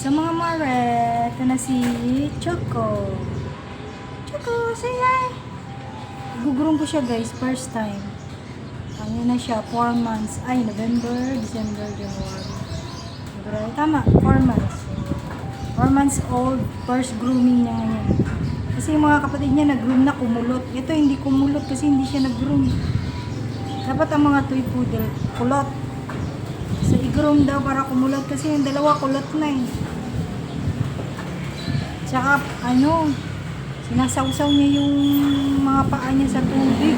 Sa mga mare, ito na si Choco. Choco, say hi! Gugurong ko siya guys, first time. Ano na siya, 4 months. Ay, November, December, January. February. Tama, 4 months. 4 months old, first grooming niya ngayon. Kasi yung mga kapatid niya nag-groom na kumulot. Ito hindi kumulot kasi hindi siya nag-groom. Dapat ang mga toy poodle, kulot. So, i-groom daw para kumulot kasi yung dalawa kulot na eh. Tsaka, sinasawsaw niya yung mga paa niya sa tubig.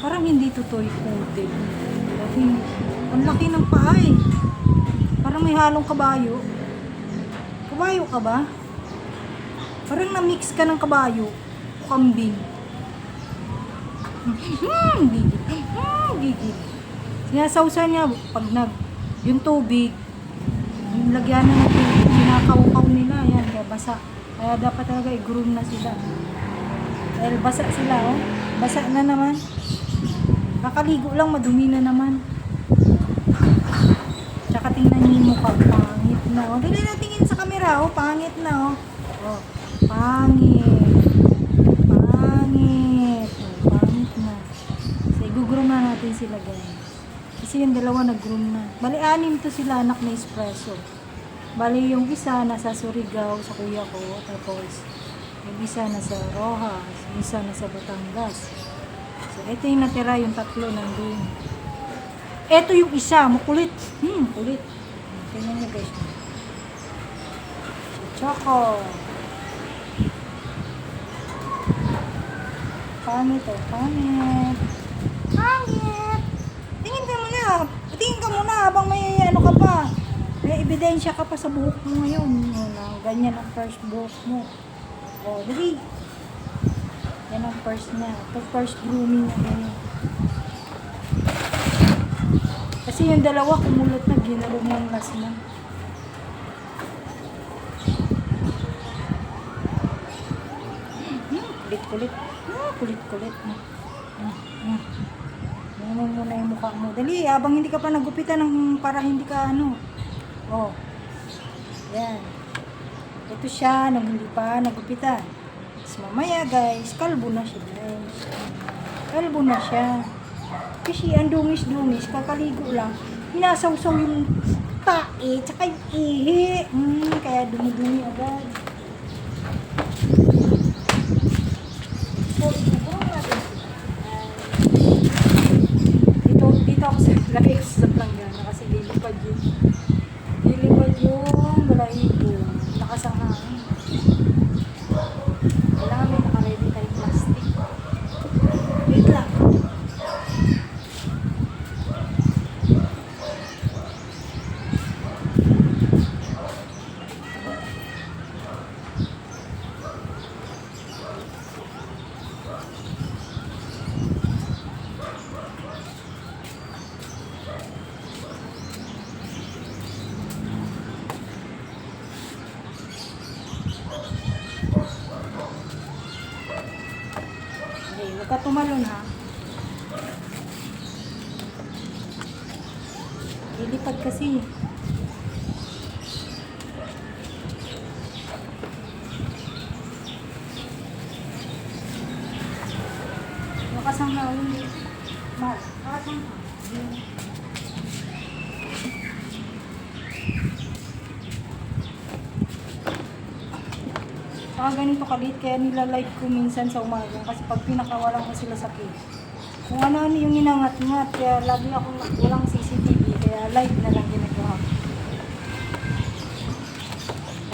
Parang hindi to toy poodle. Ang laki ng paa eh. Parang may halong kabayo. Kabayo ka ba? Parang na-mix ka ng kabayo. Kambing. Gigil. Sinasawsaw niya pag yung tubig, yung lagyan ng tubig, kinakaukaw nila. Yan, kaya basa. Kaya dapat talaga i-groom na sila. Dahil basa sila, oh. Basa na naman. Kakaligo lang, madumi na naman. Tsaka tingnan niyo yung mukha, pangit na. Oh. Dali na tingin sa camera, oh. Pangit na, oh. Oh, pangit. Pangit. Oh, pangit na. So, i-groom na natin sila, guys. Kasi yung dalawa nag-groom na. Bali, 6 to sila, anak na espresso. Bali, yung isa nasa Surigao, sa kuya ko. Tapos, yung isa nasa Rojas. Yung isa nasa Batangas. So, ito yung natira, yung 3 nandun. Ito yung isa, makulit. Kulit. Tingnan nyo guys. Si Choco. Pangit oh, pangit. Pangit. Tingin ka muna. Tingin ka muna habang may ano ka pa. May ebidensya ka pa sa buhok mo ngayon. Ganyan ang first buhok mo. O, dali. Yan ang first na. Ito first grooming na ganyan. Kasi yung dalawa kumulot na, ginalong yung last na. Kulit-kulit. Kulit-kulit. Ganyan muna yung mukha mo. Dali, habang hindi ka pa nagupitan para hindi ka Oh. Yan. Ito siya, hindi pa nagupitan. So, mamaya guys, kalbo na siya guys. Kalbo na siya. Kasi ang dungis-dungis, kakaligo lang. Hinasawsaw yung tae, tsaka yung ihi. Kaya dumi-dumi agad. So, dito ako sa lagay ko sa planggana kasi lilipad yun. Lilipad yung balahibo. Lakas ang hangin. Kailangan may naka-ready tayong plastic. Wait lang. Huwag ka tumalon ha. Ilipad kasi. Lakas ang hawin dito. Lakas ang hawin. Saka ganito kalit, kaya nilalight ko minsan sa umaga kasi pag pinakawalan ko sila sa cage. Kung ano yung inangat-ngat, kaya lagi akong walang CCTV, kaya light na lang ginagawa.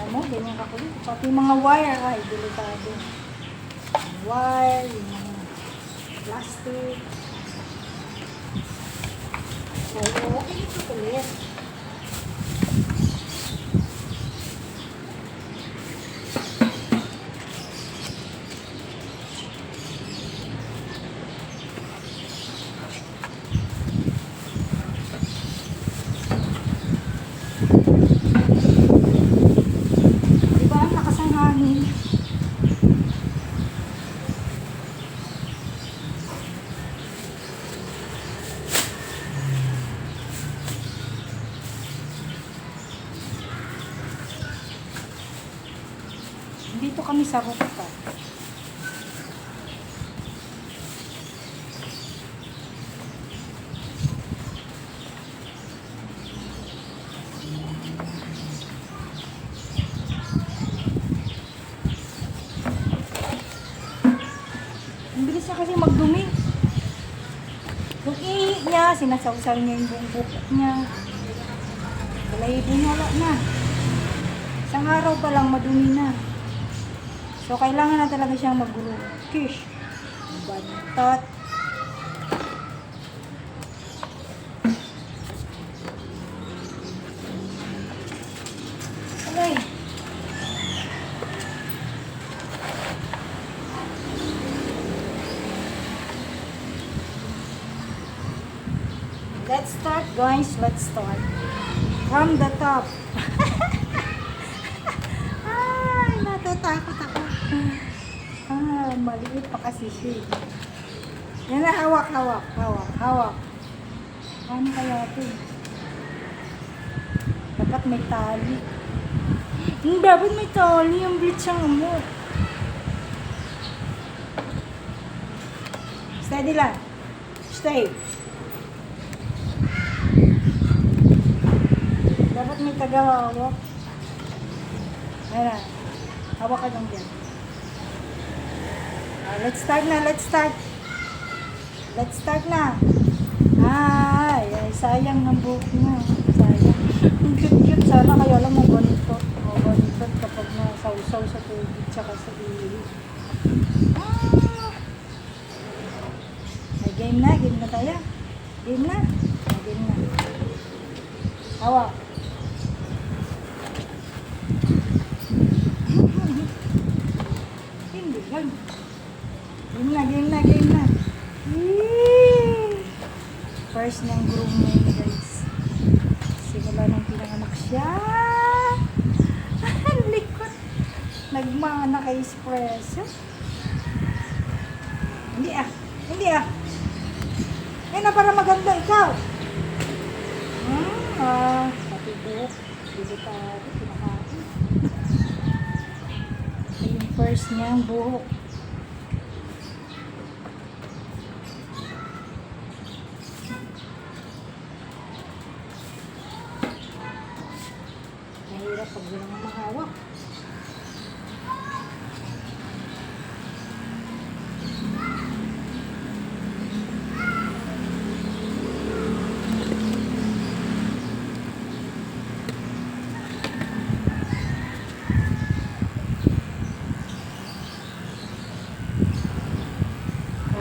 Ano, ganyan kakulit. Pati mga wire, ay, delikado. Wire, yung mga plastic. So, okay ito kulit. Dito kami sa rooftop. Ang bilis niya kasi magdumi. Yung ihi niya, sinasawsaw niya yung buong bukok niya. Balahibo niya, wala na. Isang araw pa lang madumi na. So, kailangan na talaga siyang mag-kish. Bantot. Okay. Let's start, guys. Let's start. From the top. Ay, natatakot ako. Maliit pa kasi siya. Yan na, hawak. Ano kaya ito? Dapat may tali. Dapat may tali. Ang bilis siyang mo. Steady lang. Stay. Dapat may taga-hawak. Ayan. Hawak ka lang dyan. Let's start na. Let's start na. Ay, sayang ng buhok mo. Sayang. Ang cute-cute. Sana kaya lang mo ganito. Ganito kapag nasawsaw sa tubig tsaka sa ihi. Ay, game na tayo. Game na. Hawak. Hindi lang. Game na. First niyang grooming, guys. Simula nang pinanganak siya. Ang likot. Nagmana kay espresso. Hindi ah. Eh na para maganda ikaw. Pati buhok. Delikado. Pinakain. Ito yung first niyang buhok. Mahirap pag walang mahawak.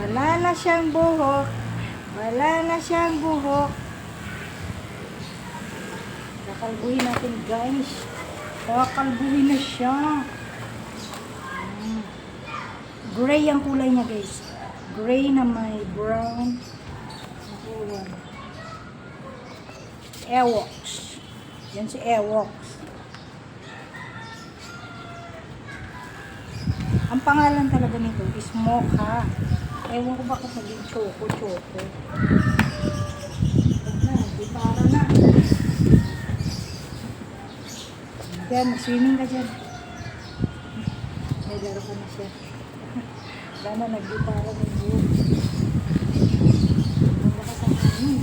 Wala na siyang buhok. Kakalbuhin natin, guys. Kakalbuhin na siya. Gray ang kulay niya, guys. Gray na may brown. Ewoks. Yan si Ewoks. Ang pangalan talaga nito is Mocha. Ewan ko bakit naging choco. Di para na. Yan, swimming ka dyan. May laro ka na siya. Sana nagdipara ng buhok. Ang lakas ang hangin.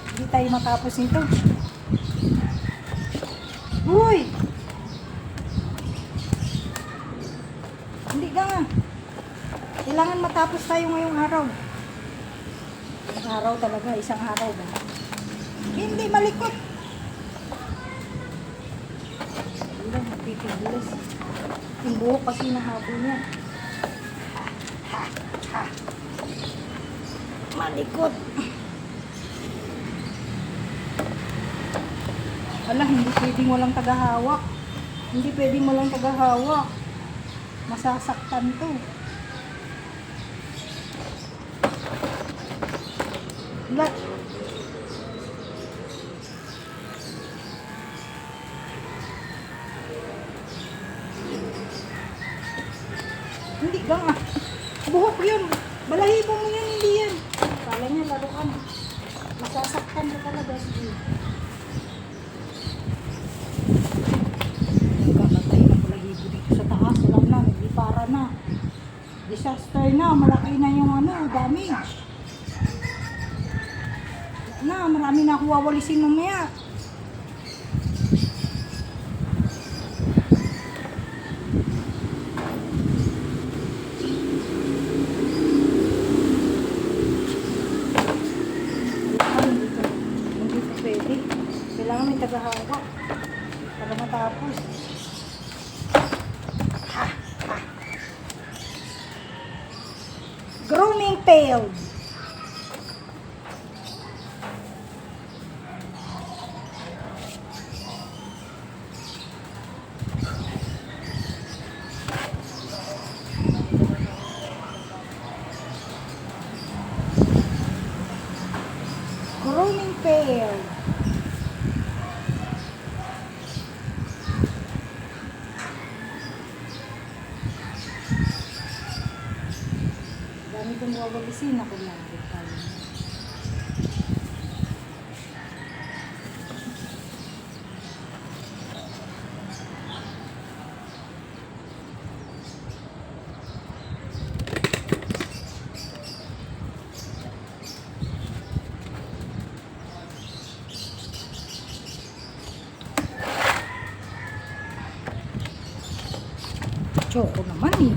Hindi tayo matapos nito. Uy! Hindi ka nga. Kailangan matapos tayo ngayong araw. Isang araw talaga. Isang araw ba? Hindi malikot. Hindi lang. Magpipiglas. Yung buhok kasi nahabol niya. Malikot. Wala, hindi pwedeng walang tagahawak. Hindi pwedeng walang tagahawak. Masasaktan to. Wala. Hindi ka nga. Buhok yun. Balahibo mo yan, hindi yan. Kala niya, laruan. Masasaktan ka talaga. Sige. Okay na, malaki na yung damage. Marami na ako wawalisin mamaya. Hindi pa pwede. Kailangan may tagahawak para matapos. Grooming pail. Grooming pail. Dami kong wawalisin ako na. Choco naman eh.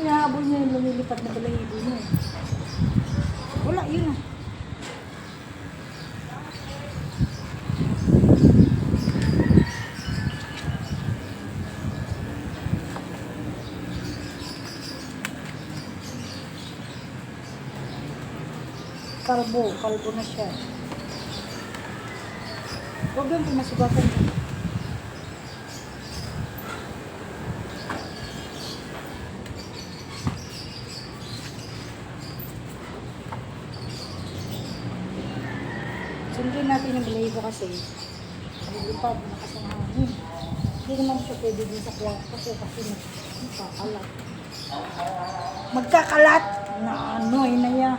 Hinahabol niya yung lumilipad na balahibo niya. Wala, yun ah. Kalbo na siya. Huwag lang pinasugatan niya. Sundin natin yung balahibo kasi nilipad, nakasangangin. Hindi naman siya pwede din sa kwarto kasi magkakalat. Magkakalat! Na na yan.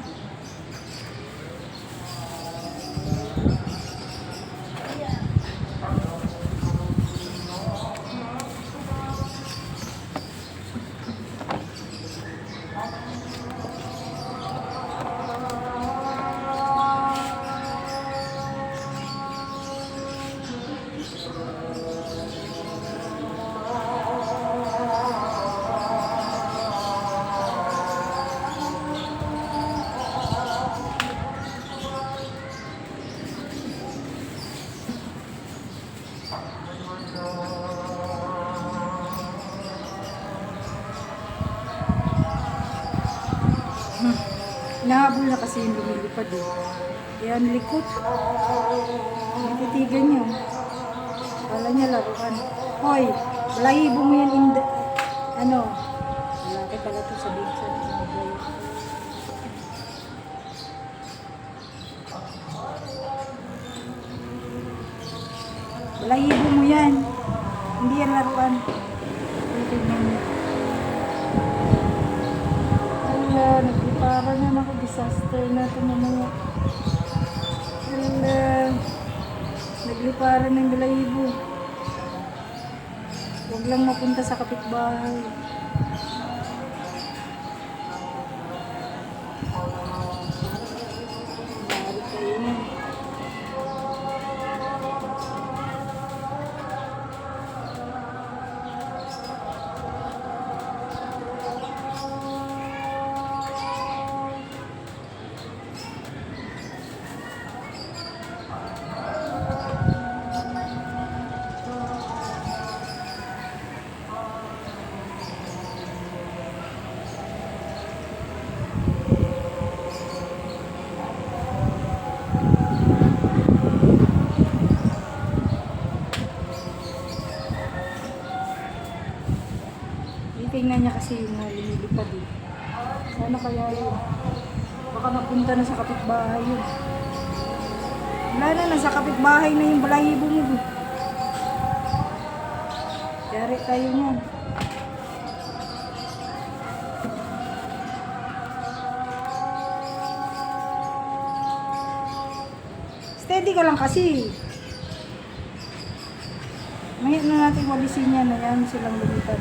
Nahabol na kasi yung lumilipad eh. Yan, likot. Natitigan nyo. Kala niya laruan. Hoy, balahibo mo yan malaki pala ito sa binsan. Balahibo mo yan. Hindi yan laruan. Tignan niya. Nagpipara na ako, disaster na ito mamaya. Nagliparan ng balahibo. Huwag lang mapunta sa kapitbahay. Bari kayo na. Tingnan niya kasi yung lumilipad eh. Sana kaya yun. Baka napunta na sa kapitbahay yun. Wala na, nasa kapitbahay na yung balahibo mo. Yari tayo niyan. Steady ka lang kasi. mamaya na natin walisin yan. Ayan silang lumipad.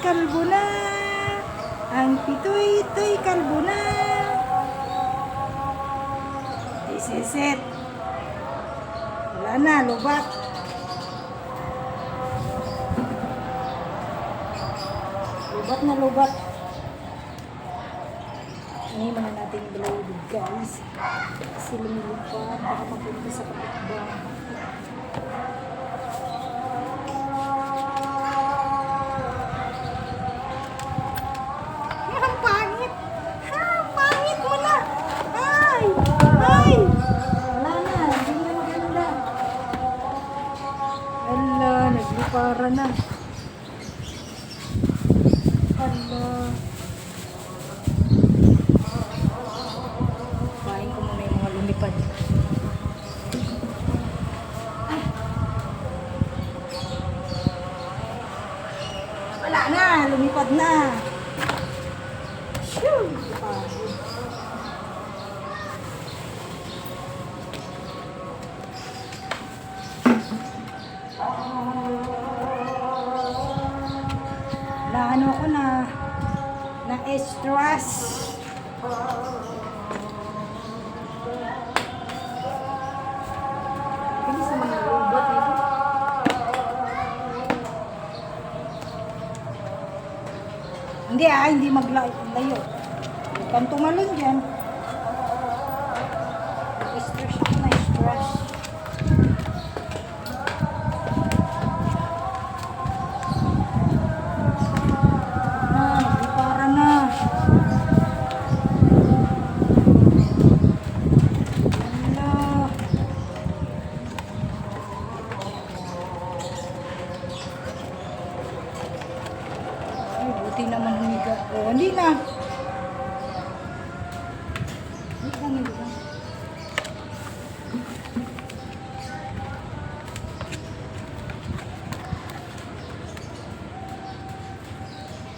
Kalbo na. Ang pitoy-toy kalbo na. This is it. Wala na, lubat. Lubat na lubat. Ngayon na natin blood, guys. Kasi lumilipad. Baka mapunta sa kapitbahay. Ang pangit. Ha, pangit mo na. Ay! Ay! Wala na. Hindi na maganda. Ala, naglipara na. Ala. Kain ko muna yung mga lumipad. Ay. Wala na, lumipad na. Shoo! Pagod. Ano ako na stress. Bilis naman ang robot nito. Hindi maglayo. Kung tumalon dyan. Stress ako na stress. Buti naman humiga. Oh, hindi na. Hindi na.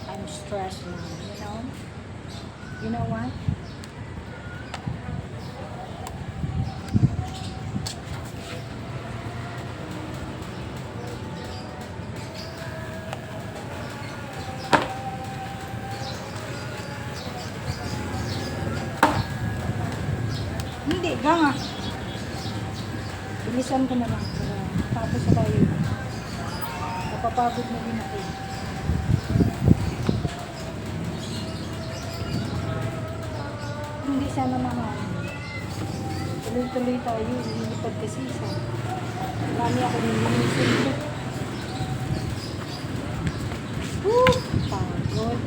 I'm stressed now, you know? You know what? Hindi, nga. Bilisan ko na lang. Tapos na tayo. Napapagod na din ako. Hindi sana mahal. Tuloy-tuloy tayo. Lilipad kasi isa. Marami ako nilinisin ko. Pagod.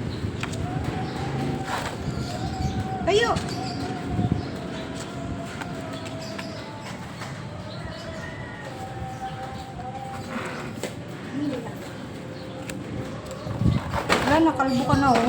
Tayo! Wala, nakalbo ka na oh.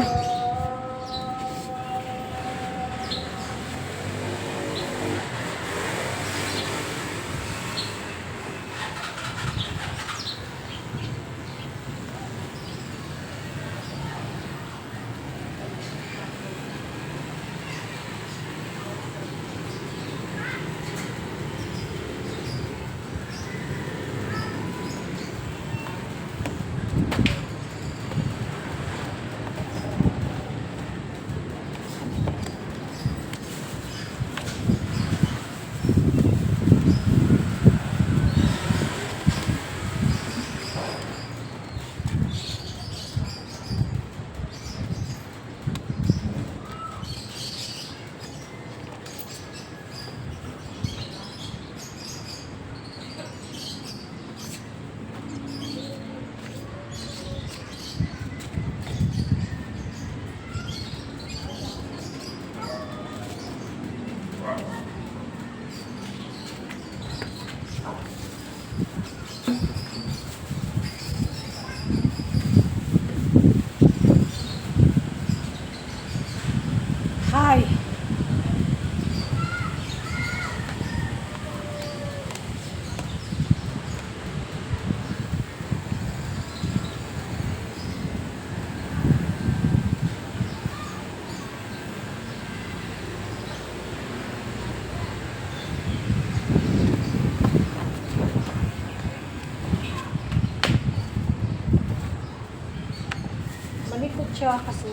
siya kasi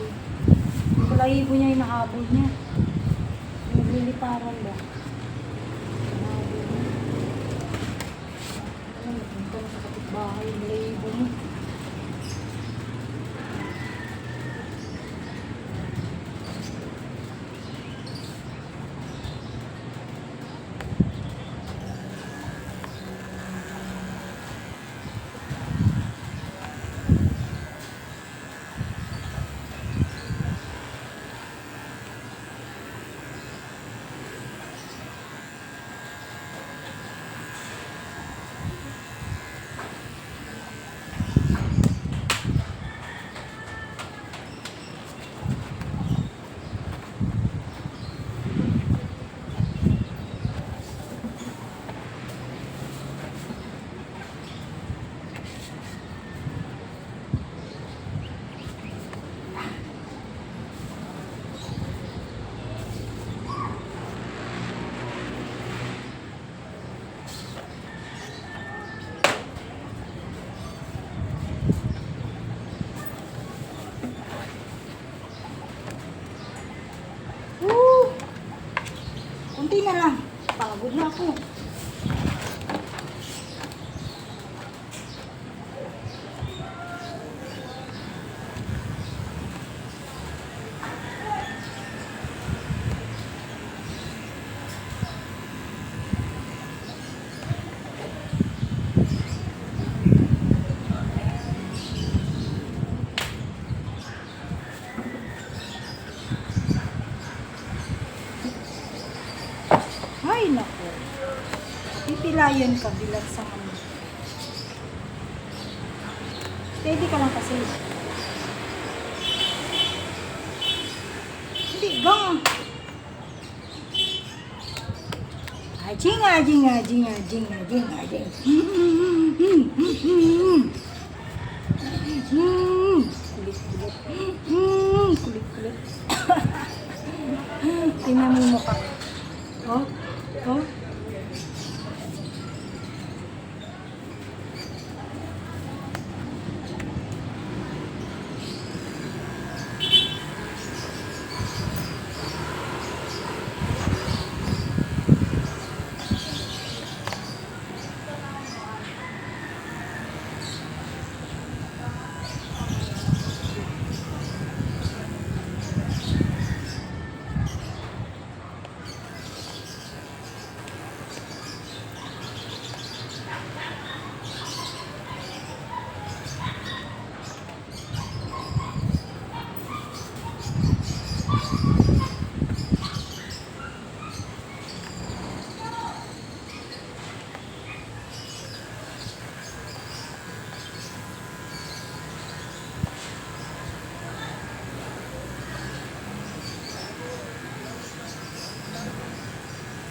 yung balahibo niya yung nahabol niya. Nagliliparan ba? Nahabol niya. Ano, nagpunta na sa kapitbahay yung balahibo niya. Kunti na lang. Pagod na ako. Ay, naku. Pipilayan ka bilang sa ano. Steady ka lang kasi. Hindi, gang. Ajing, ajing, ajing, ajing, ajing, ajing. Kulit-kulit. Kulit-kulit. Tingnan mo yung mukha. Oh, oh.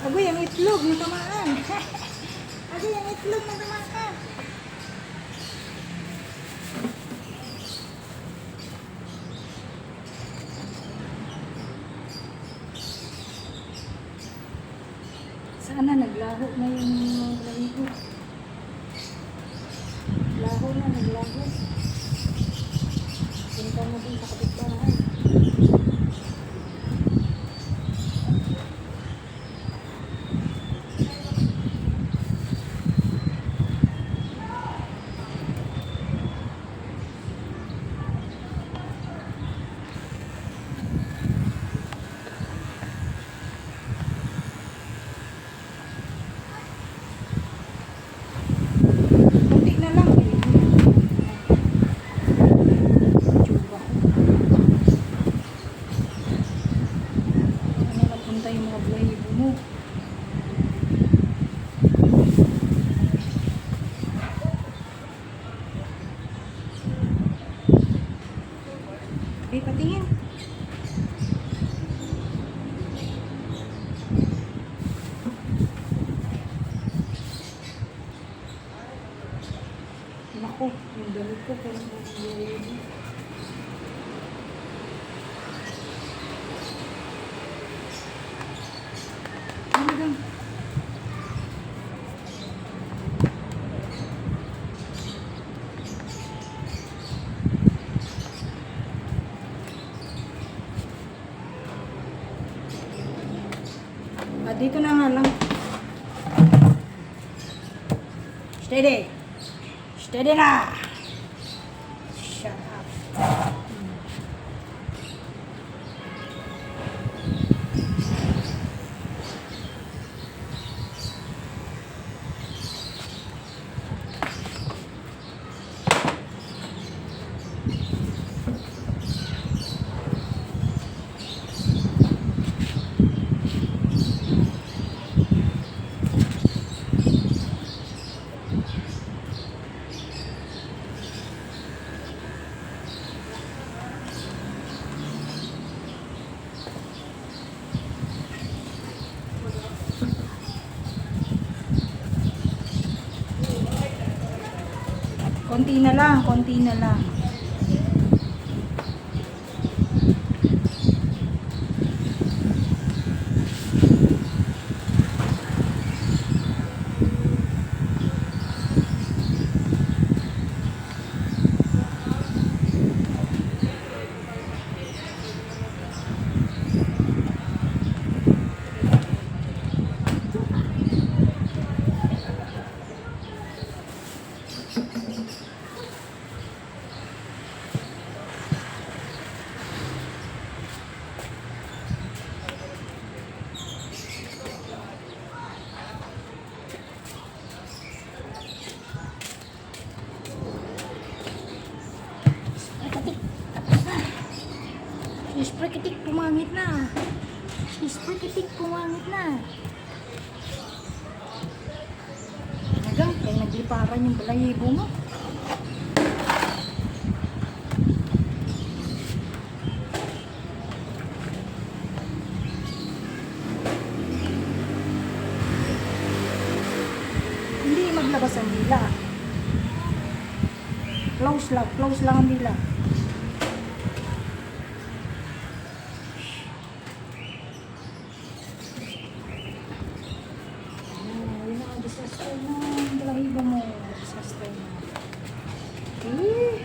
Agoy, ang itlog na tamaan. Agoy, ang itlog na tamaan. Sana naglaho na yung balahibo. Laho na, naglaho. Punta mo din sa kapitbahay. Kunti na lang. Tsuba. Ano napunta yung mga balahibo mo? Eh, patingin. Naku, yung damit ko parang naglalaro. Ano lang? Dito na nga lang. Steady. Steady na. Shut up. Konti na lang, konti na lang. Isprikitik, pumangit na. Isprikitik, pumangit na. Nagang, kaya nagliparan yung balayibo mo. Hindi maglabas ang dila. Close lang ang dila. Disaster na. Ang balahibo mo. Disaster na. Eh.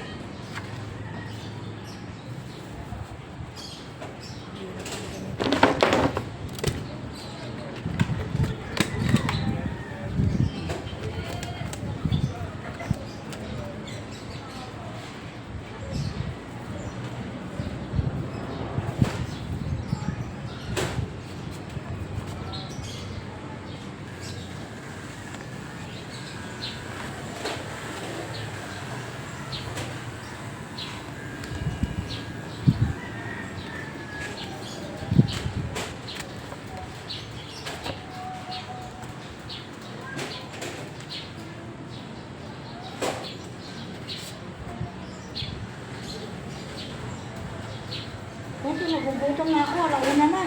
Kunti, nagugutom na ako. Alauna na.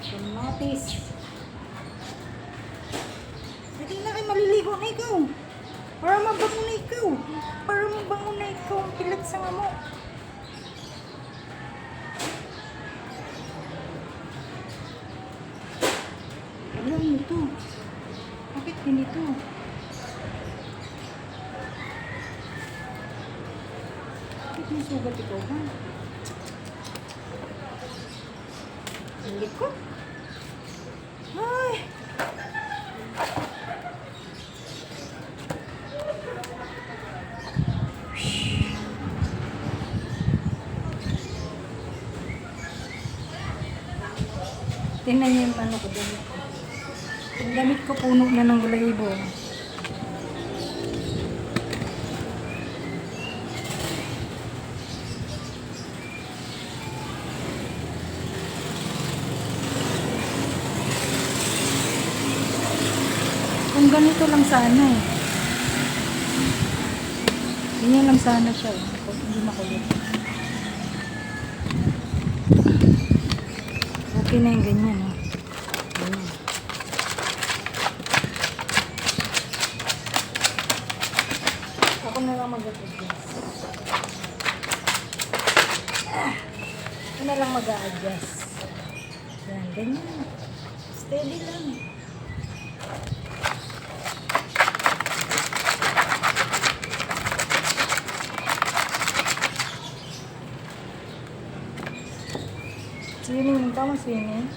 Kamatis. Hindi na kayo maliligo na ikaw. Para mabango na ikaw. Para mabango na ikaw. Ang pilat sa nga mo. Alam mo ito. Bakit ganito? Bakit may sugat ikaw ba? Hilik ko. Ay! Tingnan niyo yung ano ko damit ko. Yung damit ko puno na ng balahibo. Kung ganito lang sana eh. Ganyan lang sana siya eh. Hindi makulit. Okay na yung ganyan eh. Ganyan. Ako na lang mag-adjust. Ako na lang mag-adjust. Yan, ganyan. Steady lang. Swimming ka mo, swimming?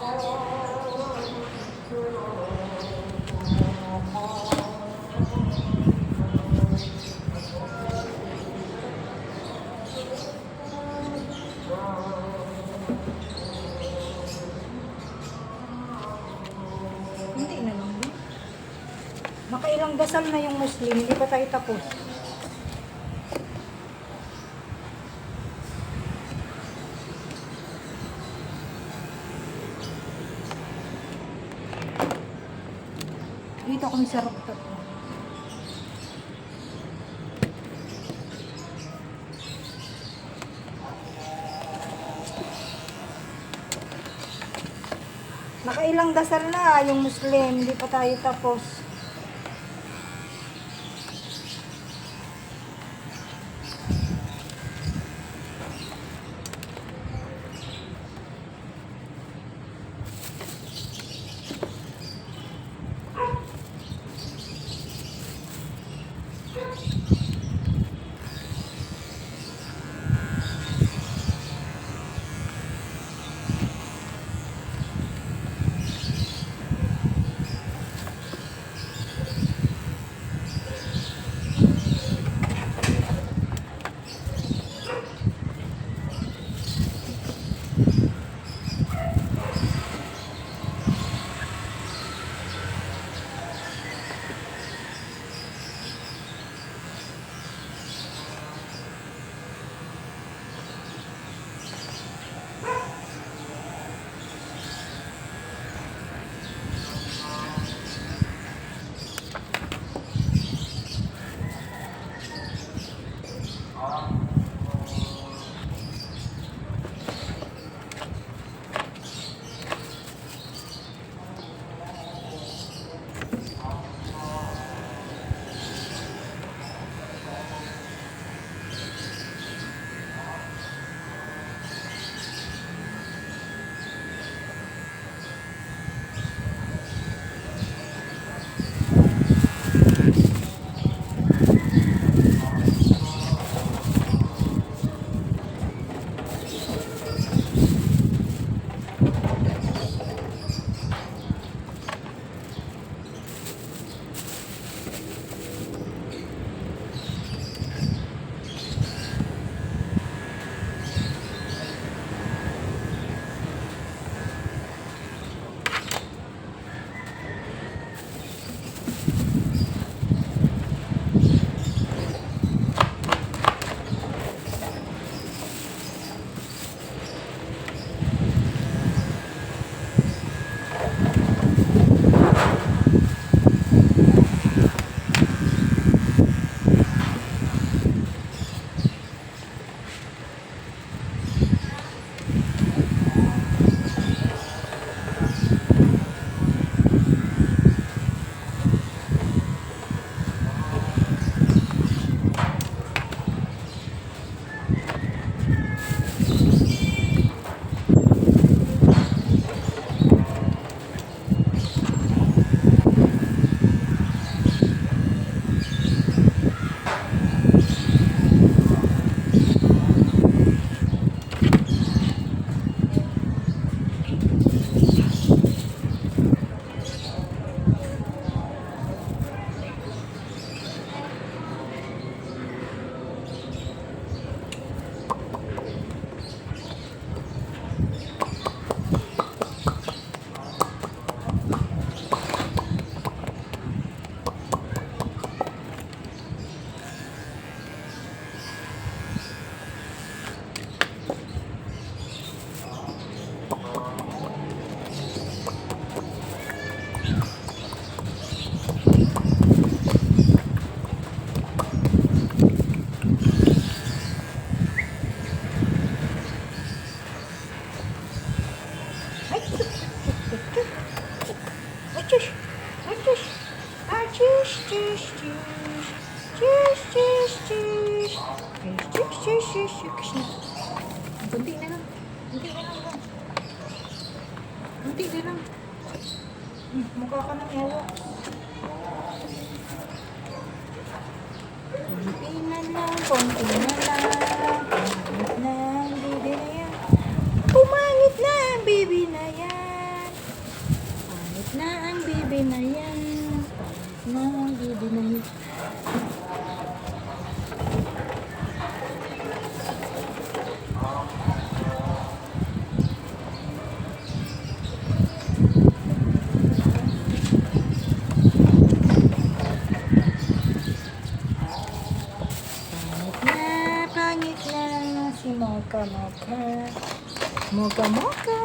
Hindi na lang din. Makailang dasal na yung Muslim, hindi pa tayo tapos. Dito kami sa rooftop. Nakailang dasal na yung Muslim, hindi pa tayo tapos. Kunti na lang. Kunti na lang. Kunti na lang. Mukha ka ng ewa. Kunti na lang. Kunti na lang. Pumangit na ang baby na yan. Pumangit na ang baby na yan. Na ang bibi na yan. Na ang bibi na yan. Pangit na si Mocha Mocha. Mocha Mocha.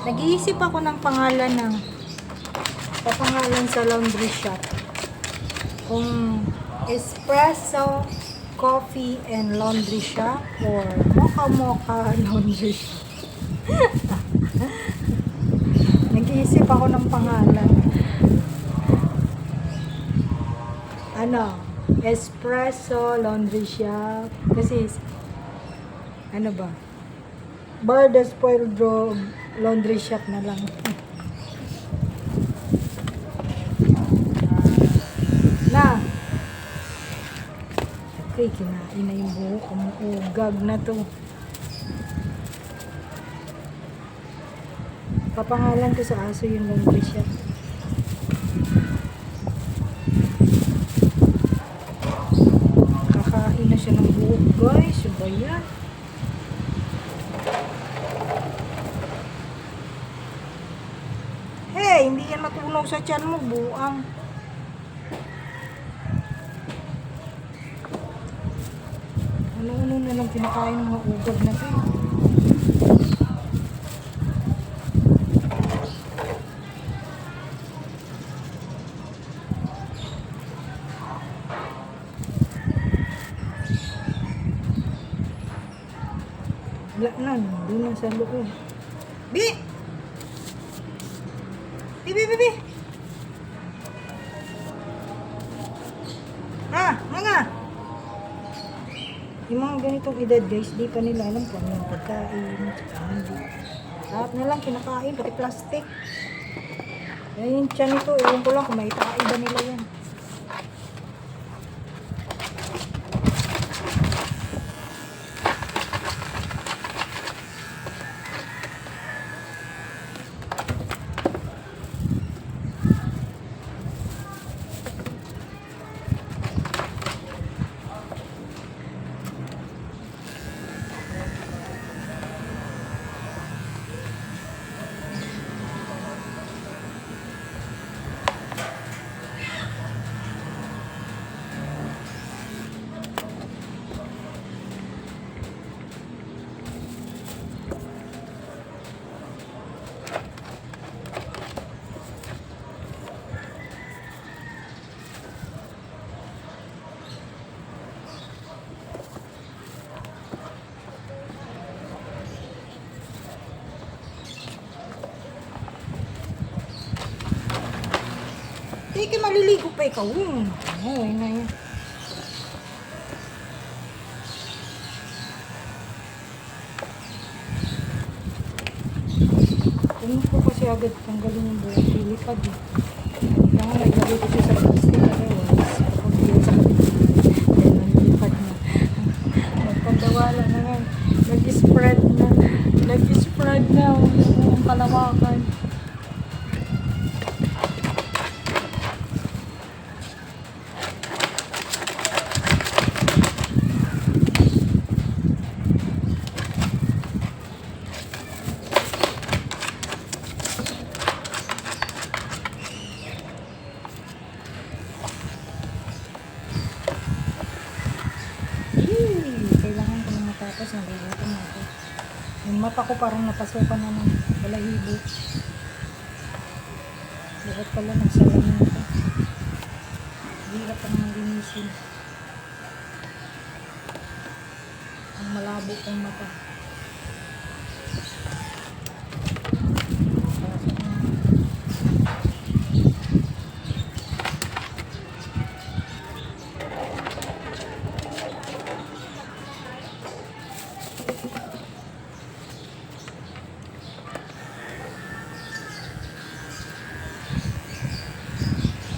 Nag-iisip ako ng pangalan ng papangalan sa laundry shop. Kung Espresso Coffee and Laundry Shop or Mocha Mocha Laundry Shop. Nag-iisip ako ng pangalan. Ano? Espresso Laundry Shop. Kasi, ano ba? Barda Spoiled Laundry Shop na lang. Na. Okay, kinain na yung buhok. Umuugag na to. Papangalan ko sa aso yung laundry shop. Kakain na siya ng buhok, guys. Ba yan? Hey, hindi yan matunaw sa tiyan mo, buang. Ano-ano na lang kinakain ng mga ugag na to. Wala na, doon lang sa loob. Bi! Bi! Mga! Yung mga ganitong edad guys, di pa nila alam kung ano yung pagkain. Hindi. Lahat na lang kinakain, pati plastic. Yan yung tiyan ito, ewan ko lang kung may iba nila yan. Teka, maliligo pa ikaw. Oo, yun na yun. Kung ko kasi agad tanggalin yung buhok, lilipad eh. Kaya nga naglagay ko siya sa plastic. Otherwise, kapag diyan sa kapit. Dahil nalilipad na. Magpandawala na nga. Nag-spread na. Nag-spread na ang kalawakan. Kailangan ko na matapos, nagugutom na ako. Yung mata ko parang napasukan na ng balahibo. Dapat pala nagsalamin ito. Hirap pa naman linisin. Ang malabo kong mata.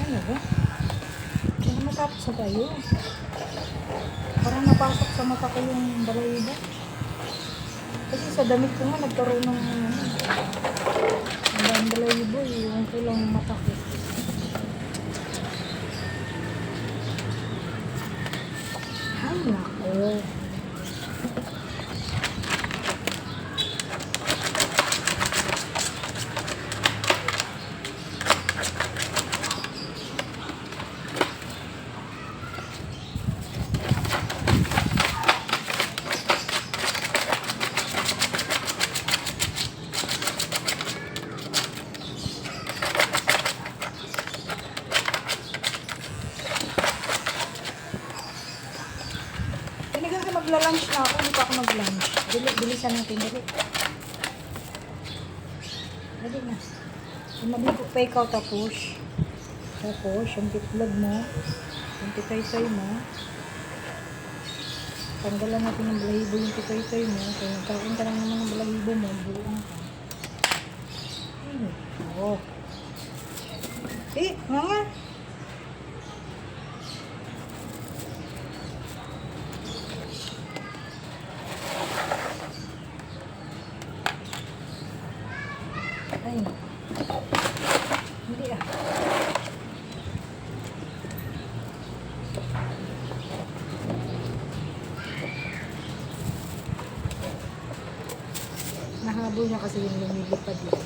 Ano ba? matapos na tayo. Parang napasok sa mata ko yung balahibo. Kasi sa damit ko nga nagkaroon ng ang balahibo eh. Yung kulang mata ko. Ay, nako. Magla-lunch na ako, hindi pa ako mag-lunch. Bilisan natin, dali. Dali na. Maligo pa ikaw tapos. Tapos, yung titlog mo, yung titay-tay mo. Tanggalan natin yung balahibo yung titay-tay mo. Kaya nagkaroon ka lang naman ng balahibo mo, buong ka. Oo. Nga. Ay, hindi ah. Nahabol niya kasi yung lumilipad dito.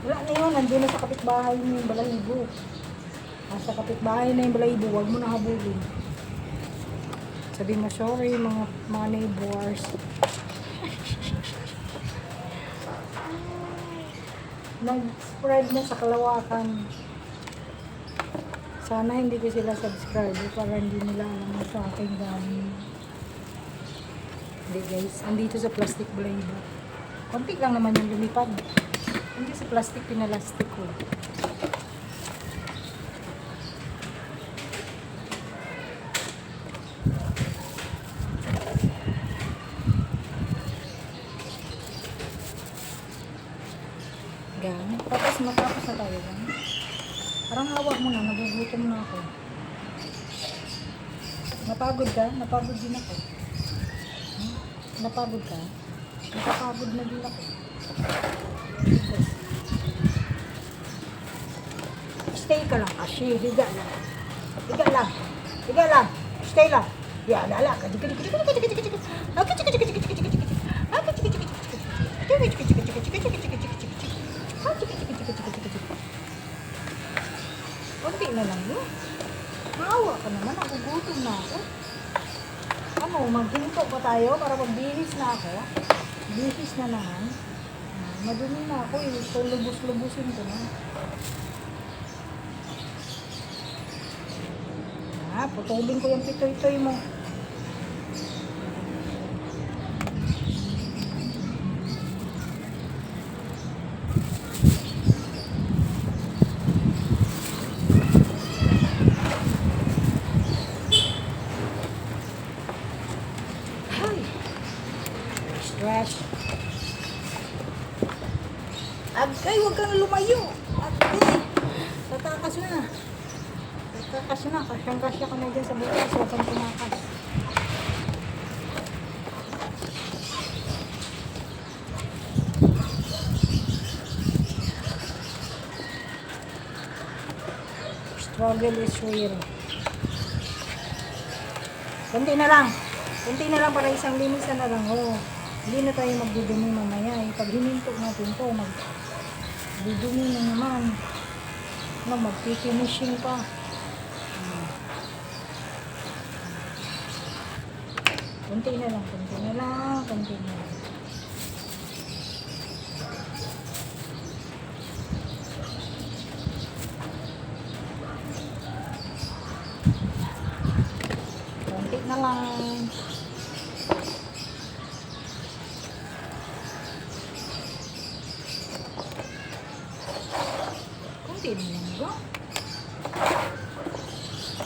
Wala na yun, nandun na sa kapitbahay mo yung balahibo. Sa kapitbahay na yung balahibo, huwag mo na habulin. Sabi mo, sorry mga neighbors. Nag-spread na sa kalawakan. Sana hindi ko sila subscribe para hindi nila alam sa aking galing. Hindi guys, andito sa plastic balahibo. Konti lang naman yung lumipad. Hindi sa plastic, pinalastic ko. Tapos matapos na tayo lang. Parang hawak mo na, nagugutom na ako. Napagod ka? Napagod din ako. Napagod ka? Napapagod na din ako. Stay ka lang kasi, higa lang. Higa lang. Higa lang. Stay lang. Yan, ala. Konti na lang yun. Maawa ka naman, nagugutom na ako. Ano, maghinto pa tayo para magbihis na ako. Bihis na naman. Madumi na ako eh. So, lubos-lubusin ko na. Putulin ko yung pitoy-toy mo. Stress. Agay, huwag kang lumayo. Agay. Tatakas na. Tatakas na. Kasyang-kasya ka na dyan sa bukas. Huwag kang tumakas. Struggle is real. Kunti na lang. Kunti na lang para isang linisan na lang. Oh. Hindi na tayo magdudumi mamaya. Pag hininto natin to, magdudumi na naman. Magpifinishing pa. Kunti na lang, kunti na lang, kunti na lang. Kunti na lang.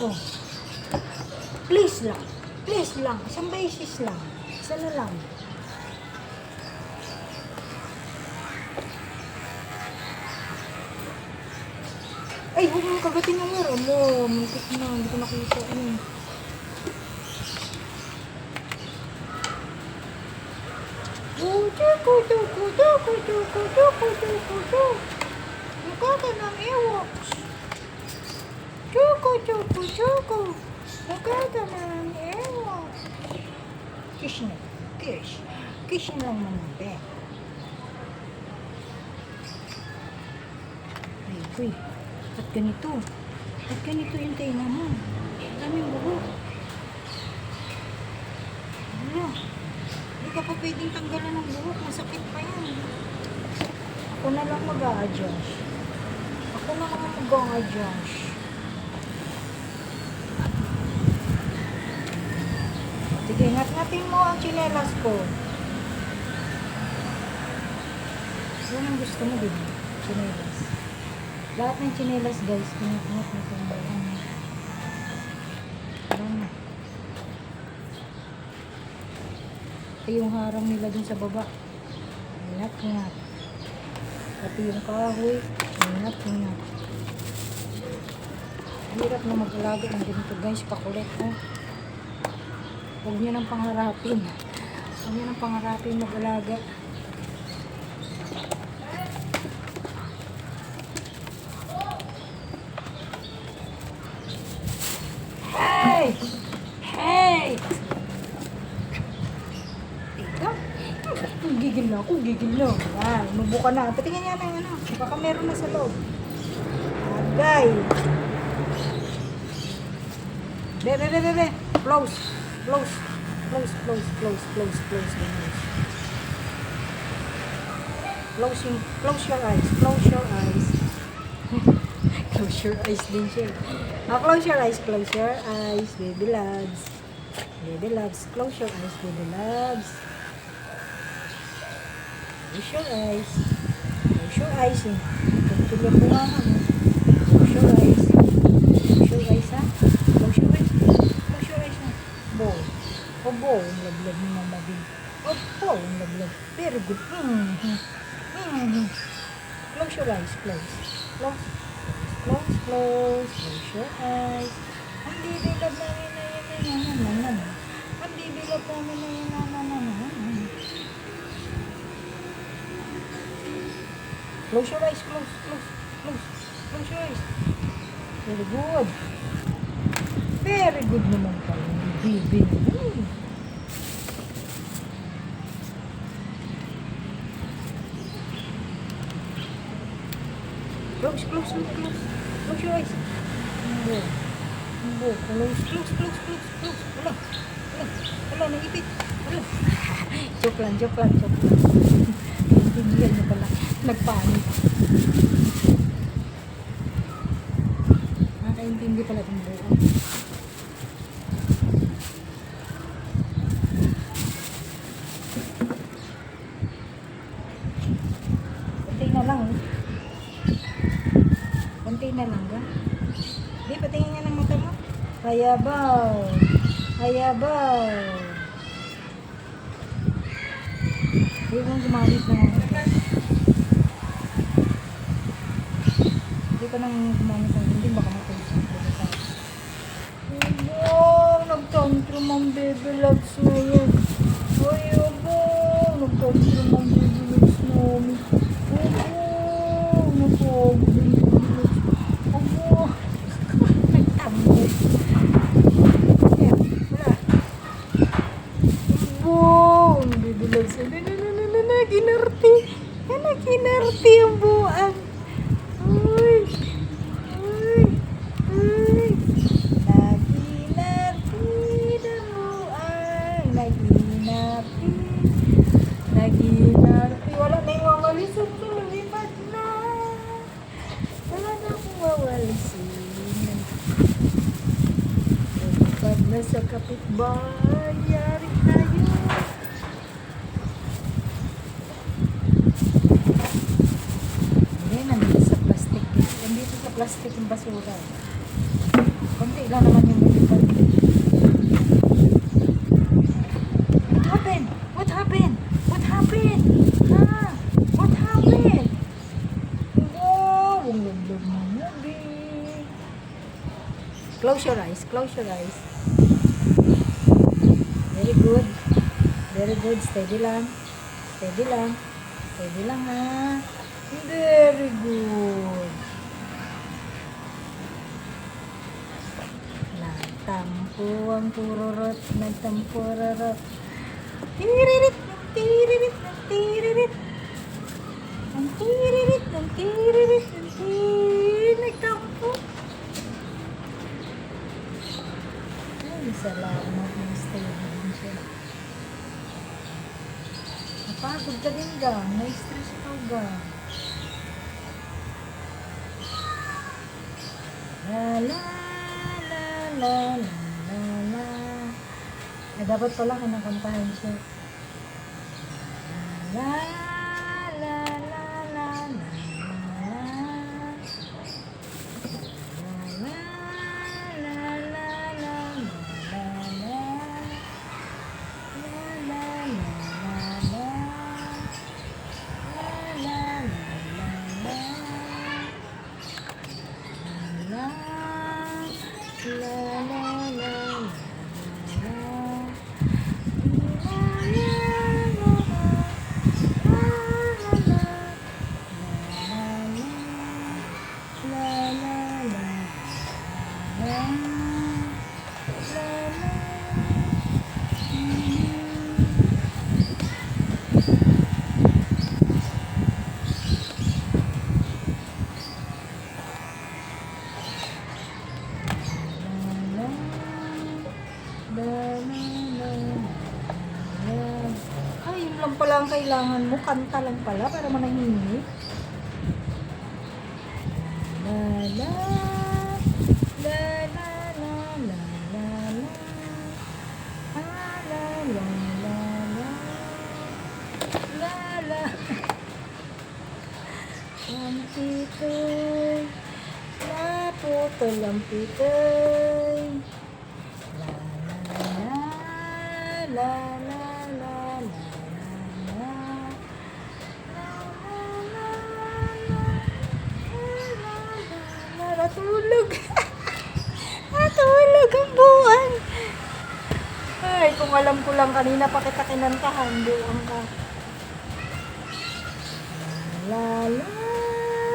Oh. Please lang. Please lang. Isang beses lang. Isa na lang. Ay, huwag mo kagatin ng mer. Alo, muntik na. Hindi ko nakita. Ano. Nagkaka ng ewoks. Chuko. Nagkaka ng ewoks. Kiss na. Kiss. Kiss na lang naman, be. Ay, uy. At ganito. At ganito yung tainga mo. Daming buhok. Ano? Hindi ka pa pwedeng tanggalan ng buhok. Masakit pa yan. Ako na lang mag-a-adjust. Sige, ngat-ngatin mo ang tsinelas ko. Yan ang gusto mo, diba? Tsinelas. Lahat ng tsinelas, guys, pinag-ngat na itong bayan. Ano? Ito yung harang nila dun sa baba. Ngat-ngat. Pati yung kahoy. Ngat-ngat. Hirap na mag-alaga ng ganito, guys. Pakulit, oh. Huwag nyo nang pangarapin. Huwag nyo nang pangarapin mag-alaga. Hey! Hey! Ikaw? Gigil na ako, gigil na. Yan, mabuka na. Patingin niya ng ano. Baka meron na sa loob. Agay. Be. Close. Close your eyes. Close your eyes din siya. Close your eyes, baby loves. Close your eyes, baby loves. Close your eyes. Tulog ko nga. Close your eyes, ha? Close your eyes, ha? Bow. Ang lablab ni Mama B. Ang lablab. Very good. Close your eyes, close your eyes. Ang dibilab namin na yan. Ang dibilab namin na yan. Close your eyes, close your eyes. Very good naman pala. Bibi. Close your eyes. Close. Wala, naipit. Wala. Joke lang. Intindihan niya pala. Nagpanik. Nakakaintindi pala itong buo. Konti na lang ba? Di, patingin nga ng mata mo. Hayabaw. Hindi kong gumamit ng mata. Hindi ka nang gumamit ng hindi, baka matulisan. Nagtantrum ang baby loves na yan. Nagtantrum ang baby loves namin. Kinarti ang buwan. Uy. Naginarti. Wala na yung wawalisin. Lumipat na. Wala na akong wawalisin. Lumipat na sa kapitbahay. Yari tayo. Plastic yung basura. Kunti lang naman yung lumipad. What happened? Wow, ang laglag mo, baby. Close your eyes. Close your eyes. Very good. Very good. Steady lang. Steady lang. Steady lang ha. Very good. Nagtampo ang pururot. Nagtampo rarot. Tiririt. Tiririt. Tiririt. Ang tiririt. Ang tiririt. Ang tiririt. Nagtampo. Ay, salamat ng steady din siya. Napagod ka din ga. Na-stress ka ga. La la la la la la la. Ay, dapat pala kinakantahan siya. La la la la la la Ay, yun lang pala ang kailangan mo. Kanta lang pala para manahimik. La la la la la la la la. Ah, la la la la la la. Lampitoy, naputol lampitoy. La la la la la la la la. Natulog. Natulog ang buwan. Ay, kung alam ko lang kanina pa kita kinantahan, buwan ka. La la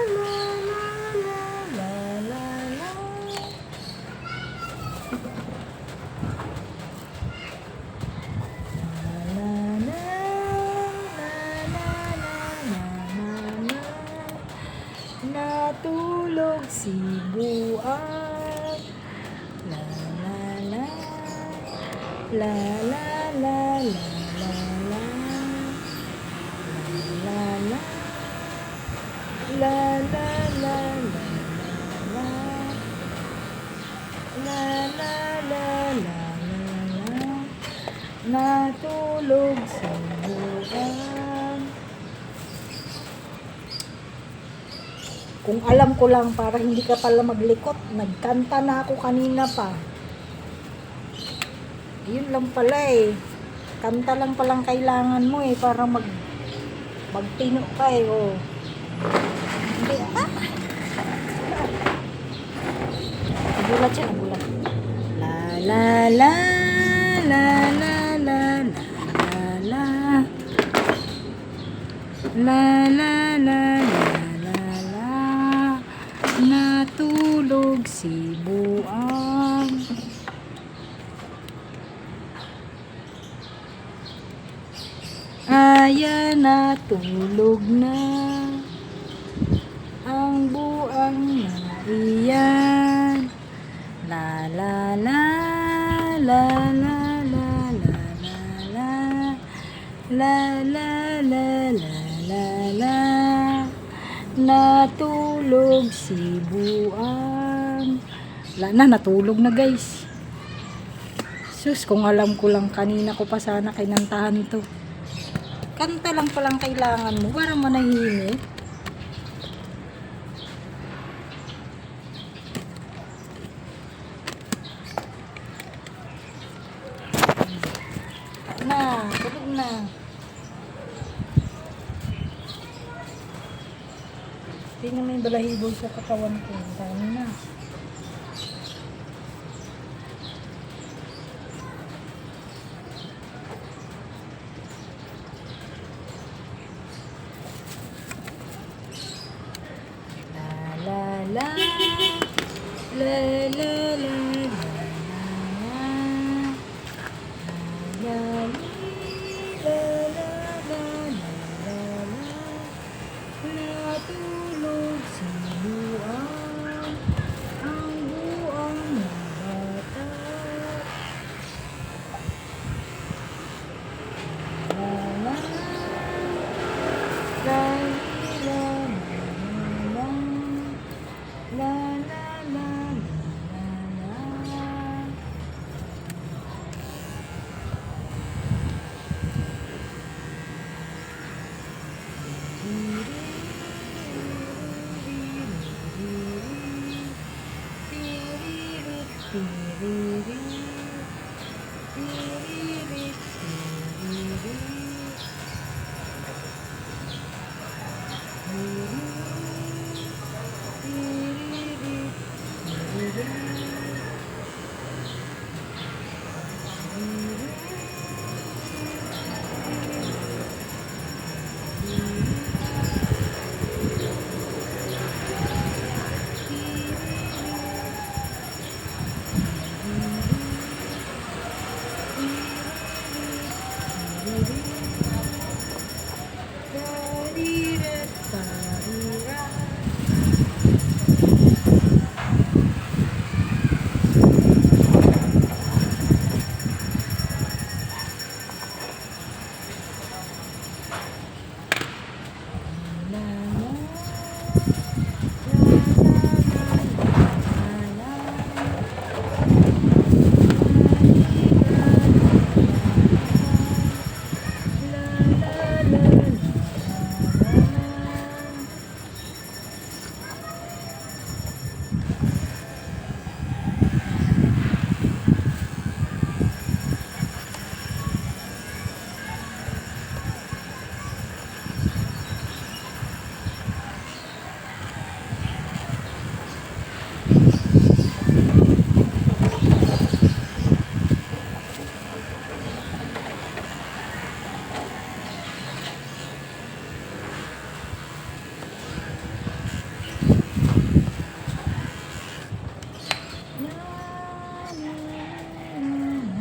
la la la la la. Natulog si buwan. La la la la la la la la la la la la la la la la la la la. Natulog si buwan. Kung alam ko lang para hindi ka pala maglikot, nagkanta na ako kanina pa. Yun lang pala eh. Kanta lang palang kailangan mo eh para magtino ka eh. Oh. Hindi ah. Nagulat siya, nagulat. La la la la la la la la la la la la. Natulog si buwan. Ayan, natulog na ang buwang na iyan. La la la la la la la la la la la la la. Natulog si buwan. Wala na, natulog na guys. Sus, kung alam ko lang kanina ko pa sana kinantahan ito. Kanta lang palang kailangan mo para manahimik. Na, tulog na. Tingnan mo yung balahibo sa katawan ko. Dami na. La la la la la natulog si Luan, ang buang na bata. La la la la la la la la.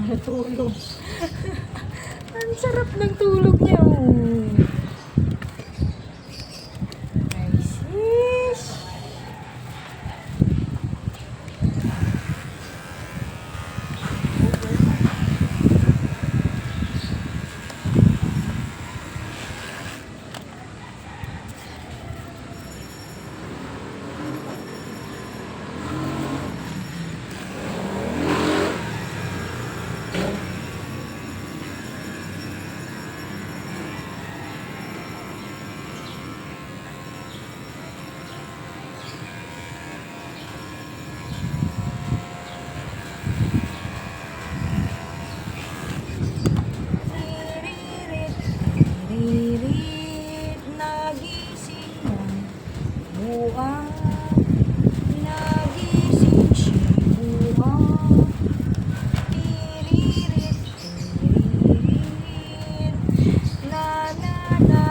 Natulog. Ang sarap ng tulog niya. Oh. Ay, sis. Ririt, nagising ang buwan. Nagising si buwan. Tiririt, tiririt, la la la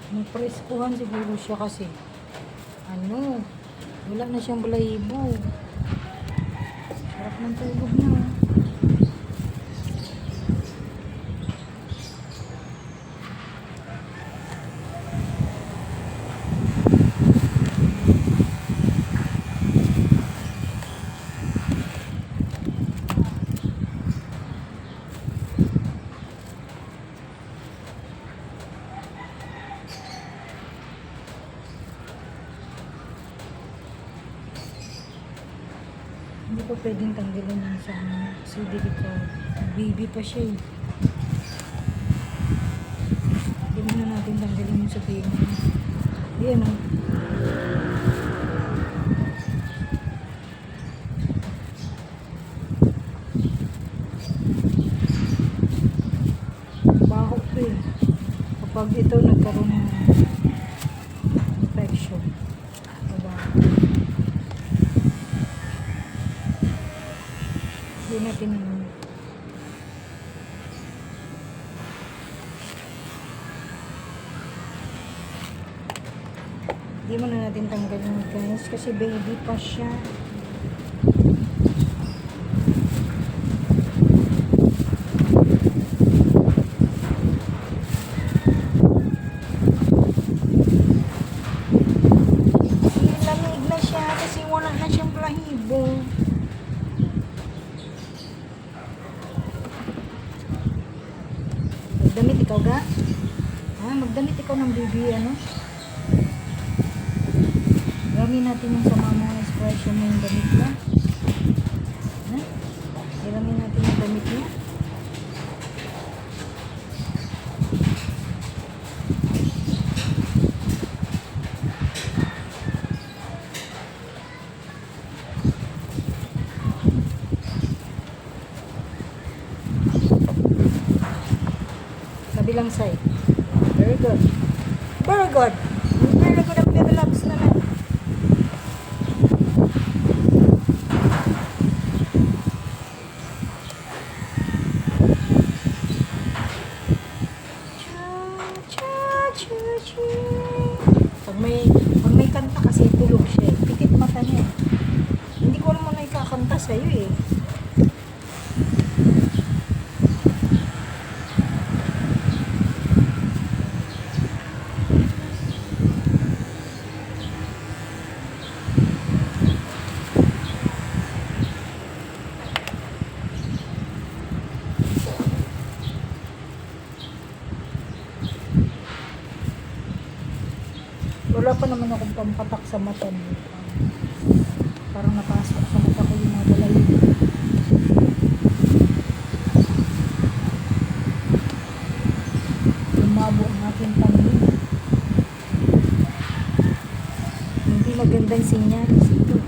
Napreskuhan siguro siya kasi wala na siyang balahibo. Sarap ng tulog niya. pa pwedeng tanggalin yung sa ano. Kasi delikado. Baby pa siya eh. Hindi muna natin tanggalin yung sa baby. Yan o. Baho to eh. Kapag ito nagkaroon ng infection. Baho. Hindi natin ano. Hindi mo na natin tanggalin guys kasi baby pa siya. Lamig na siya kasi wala na siyang balahibo. Magdamit ikaw ga? Ha? Magdamit ikaw ng baby ano? Gawin natin yung sama mo expression mo yung damit niya. Ha? Gawin natin yung damit niya. Kabilang side. Very good. Very good. Very good ang develops naman. Pag may kanta kasi tulog siya eh. Pikit mata niya eh. Hindi ko naman ikakanta sa'yo eh. Wala pa naman akong pampatak sa mata mo. Parang napasok sa mata ko yung mga balayin. Lumabo ang aking pangin. Hindi magandang sinyalis ito.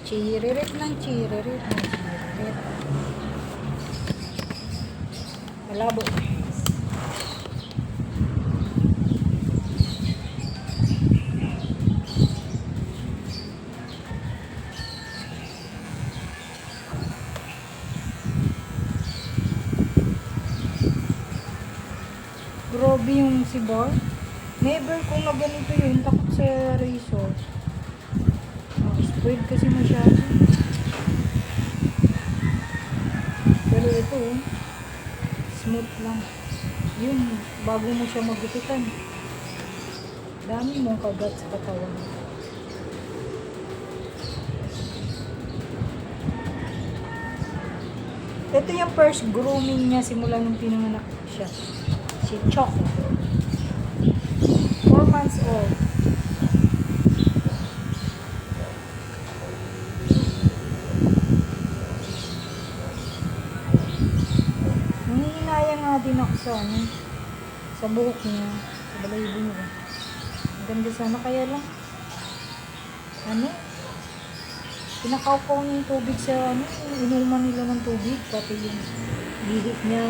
Chiririt ng chiririt ng chiririt. Malabo. Grabe yung si Bar. Never ko na ganito yun. Takot sa razor. Spoiled kasi masyado. Pero ito smooth lang. Yun, bago mo siya magupitan. Dami mong kagat sa katawan. Ito yung first grooming niya simula nung pinanganak siya. Si Choco. 4 months old. Nangihinayang nga din ako sa ano, sa buhok niya, sa balayibo niya. Maganda sana kaya lang. Ano? Pinakaupaw niya yung tubig sa ano, inuman nila ng tubig, pati yung gihit niya,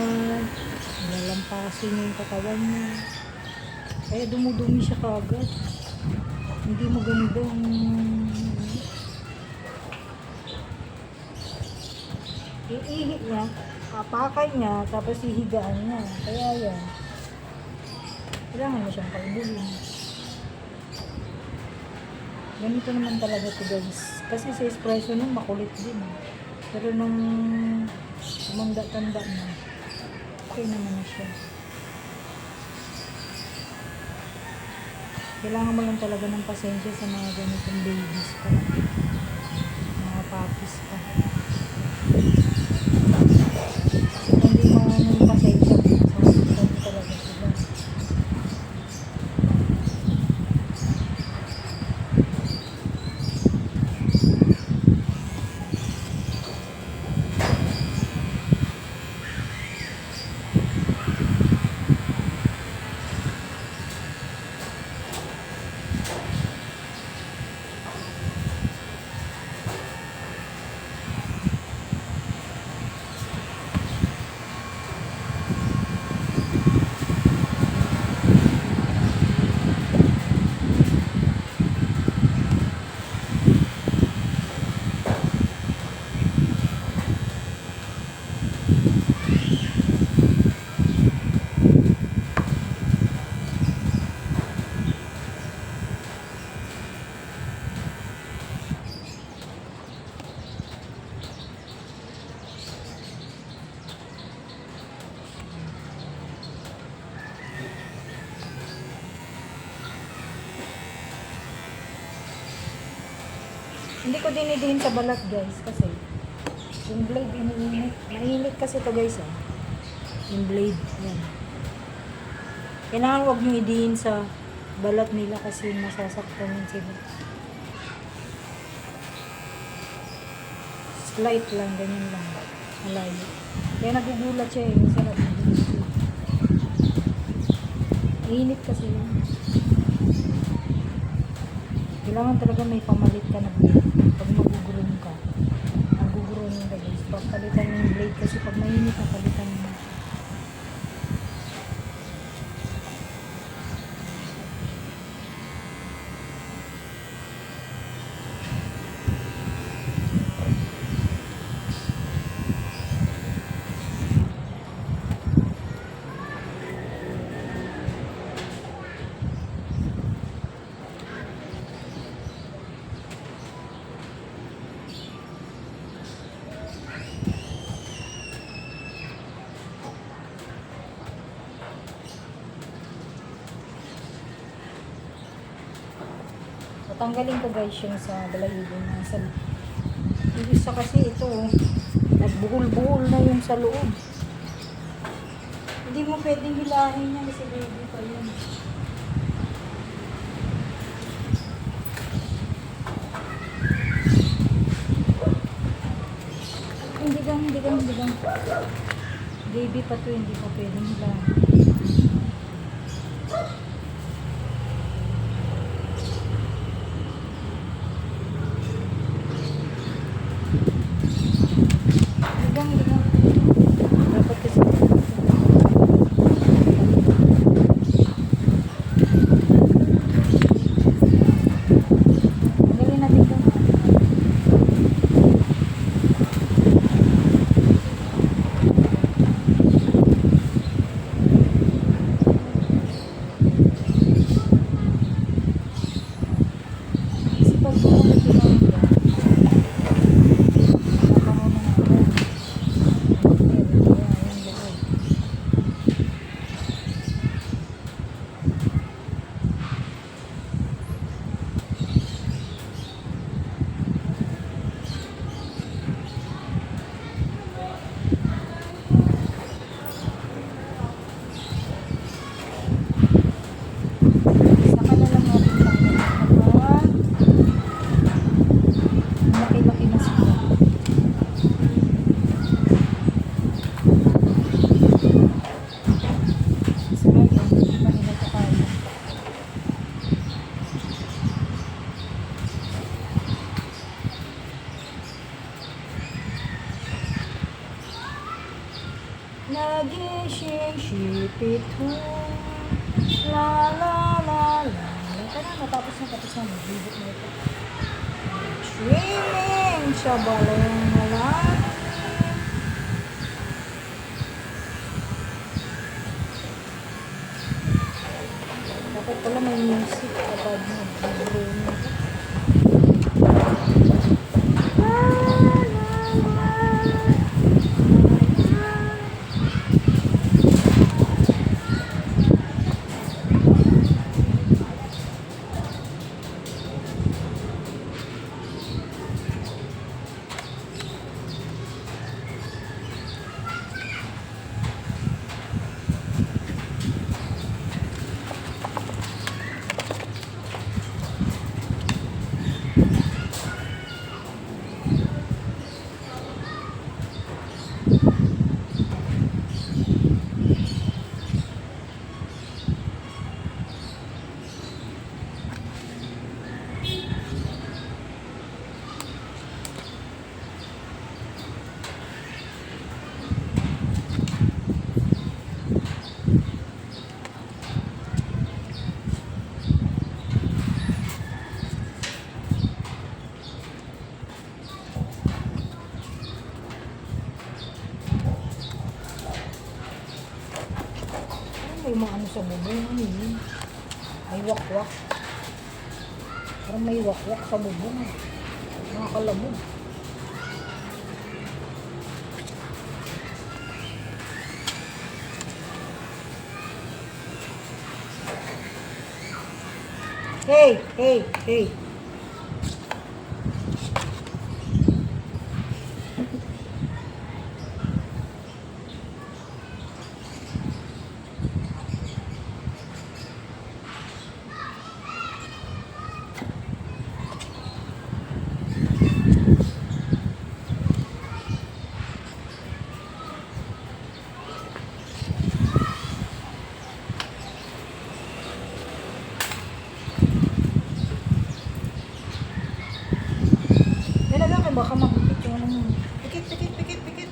nalampasin niya yung katawan niya. Kaya dumudumi siya kagad. Hindi maganda ang iihit niya, apakay niya, tapos ihigaan niya. Kaya yan. Kailangan mo siyang kalbulin. Ganito naman talaga to guys. Kasi sa espresso nun makulit din. Pero nung tumanda-tanda na, okay naman na siya. Kailangan mo lang talaga ng pasensya sa mga ganitong babies pa. Mga puppies pa. Kung hindi mo ng pasensya, sasaktan talaga sila. Hindi ko dinidihin sa balat guys kasi yung blade iniinit. Mainit kasi to guys yung blade. Yan. Kailangan huwag nyo idihin sa balat nila kasi masasaktan yun sila. Slight lang, ganyan lang. Malayo. Kaya nagugulat siya eh. Minsan nagugulat siya. Init kasi yun. Kailangan talaga may pamalit ka na blade. Pag maguguron ka. Maguguron yung guys. Pagpalitan yung blade kasi pag mainit na palitan mo. Tanggalin ko guys yung sa balahibo na sa yung isa kasi ito nagbuhol-buhol na yung sa loob. Hindi mo pwedeng hilahin yan kasi baby pa yun. Hindi gang baby pa to, hindi ko pwedeng hilahin. Dapat kasi galing natin ito. pito. La la la la. Tara, matapos na. Magbibig na ito. Swimming sa balong malalim. Dapat pala may music kapag nag-groom ito. May mga ano sa bubong, ano yun? May wakwak. Parang may wakwak sa bubong. Mga kalabog. Hey! Baka mabukit yung ano mo. Pikit.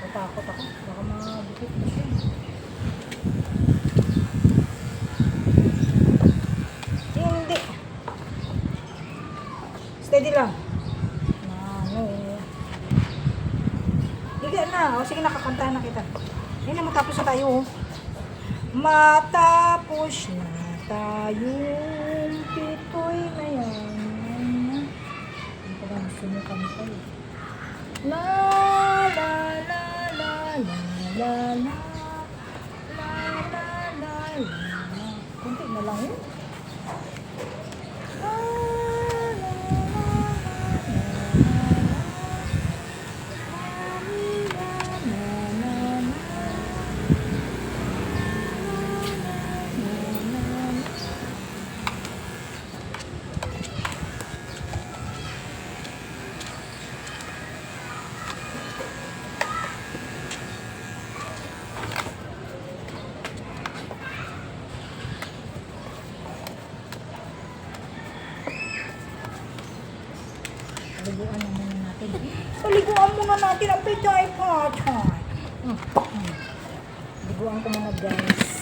Natakot ako. Baka mabukit na siya. Hindi. Steady lang. Ano eh. Higa na. O sige, nakakantahan na kita. Ayun na, matapos na tayo. Matapos na tayong pitoy na yan. Ang parang sumukan pa eh. La la la la la la la la la la. Kunti na lang yun. La la Liguan na muna natin. Liguan muna natin ang pichay pa. Liguan ko muna guys.